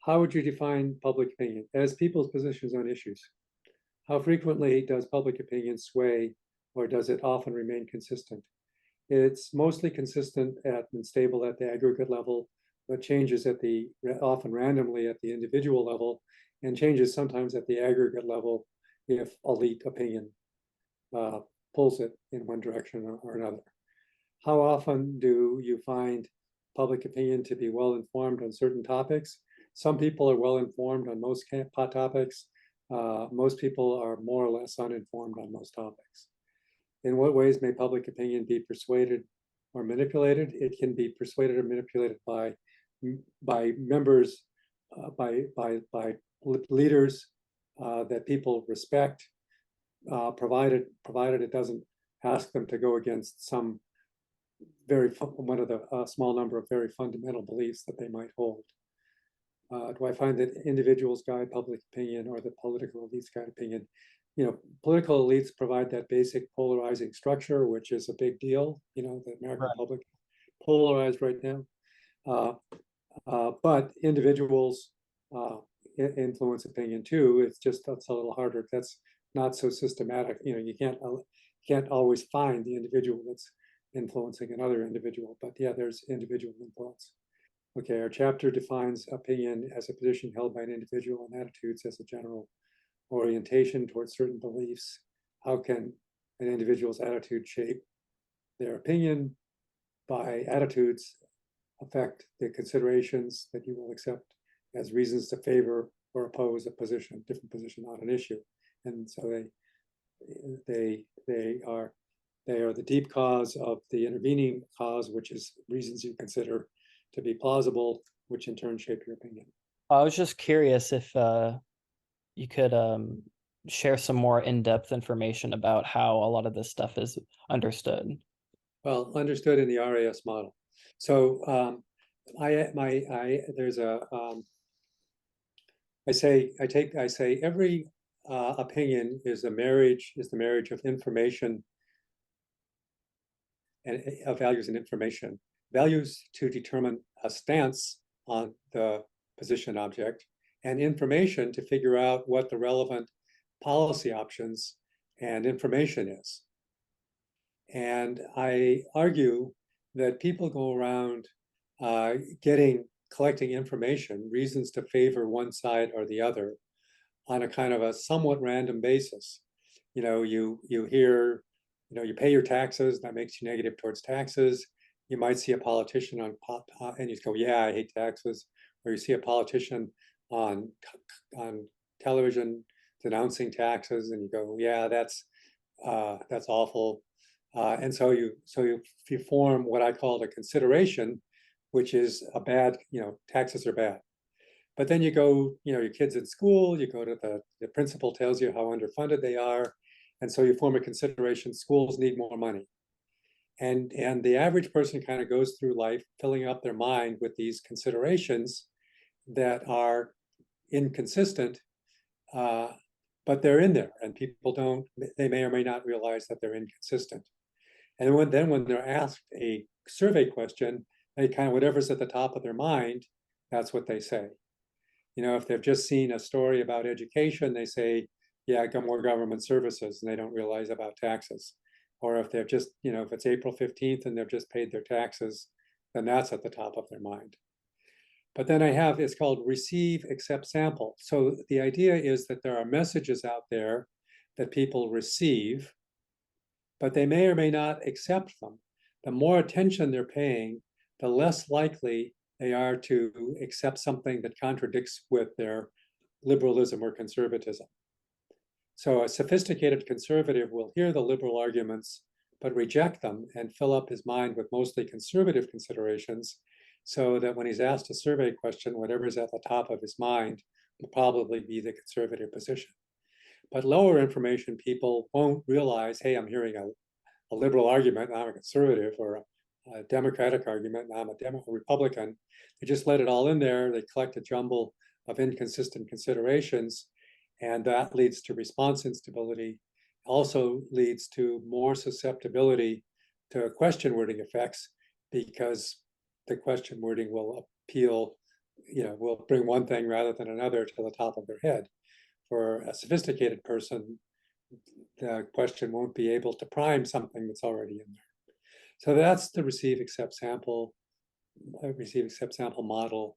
How would you define public opinion? As people's positions on issues. How frequently does public opinion sway, or does it often remain consistent? It's mostly consistent and stable at the aggregate level, but changes often randomly at the individual level, and changes sometimes at the aggregate level if elite opinion uh, pulls it in one direction or another. How often do you find public opinion to be well informed on certain topics? Some people are well informed on most topics. Most people are more or less uninformed on most topics. In what ways may public opinion be persuaded or manipulated? It can be persuaded or manipulated by members, by leaders that people respect, provided it doesn't ask them to go against some one of the small number of very fundamental beliefs that they might hold. Do I find that individuals guide public opinion or the political elites guide opinion? Political elites provide that basic polarizing structure, which is a big deal. The American Right. public polarized right now. But individuals influence opinion too. That's a little harder. That's not so systematic. You can't always find the individual that's influencing another individual. But yeah, there's individual influence. Okay, our chapter defines opinion as a position held by an individual and attitudes as a general orientation towards certain beliefs. How can an individual's attitude shape their opinion? By attitudes affect the considerations that you will accept as reasons to favor or oppose a different position on an issue. And so they are the deep cause of the intervening cause, which is reasons you consider to be plausible, which in turn shape your opinion. I was just curious if you could share some more in-depth information about how a lot of this stuff is understood. Well, understood in the RAS model. So there's a I say every opinion is the marriage of information and of values and information. Values to determine a stance on the position object, and information to figure out what the relevant policy options and information is. And I argue that people go around collecting information, reasons to favor one side or the other, on a kind of a somewhat random basis. You hear, you pay your taxes, that makes you negative towards taxes. You might see a politician and you go, yeah, I hate taxes. Or you see a politician on television denouncing taxes, and you go, yeah, that's awful. And so you form what I call a consideration, which is a bad, taxes are bad. But then you go, your kids at school, you go to the principal tells you how underfunded they are. And so you form a consideration, schools need more money. And the average person kind of goes through life filling up their mind with these considerations that are inconsistent, but they're in there, and they may or may not realize that they're inconsistent. And when they're asked a survey question, they kind of, whatever's at the top of their mind, that's what they say. If they've just seen a story about education, they say, yeah, more government services, and they don't realize about taxes. Or if they've just, if it's April 15th and they've just paid their taxes, then that's at the top of their mind. But then it's called receive, accept, sample. So the idea is that there are messages out there that people receive, but they may or may not accept them. The more attention they're paying, the less likely they are to accept something that contradicts with their liberalism or conservatism. So a sophisticated conservative will hear the liberal arguments, but reject them and fill up his mind with mostly conservative considerations, so that when he's asked a survey question, whatever's at the top of his mind will probably be the conservative position. But lower information people won't realize, hey, I'm hearing a liberal argument, and I'm a conservative, or a Democratic argument, and I'm a Republican. They just let it all in there. They collect a jumble of inconsistent considerations, and that leads to response instability, also leads to more susceptibility to question wording effects, because the question wording will appeal will bring one thing rather than another to the top of their head. For a sophisticated person, the question won't be able to prime something that's already in there. So that's the receive, accept, sample model.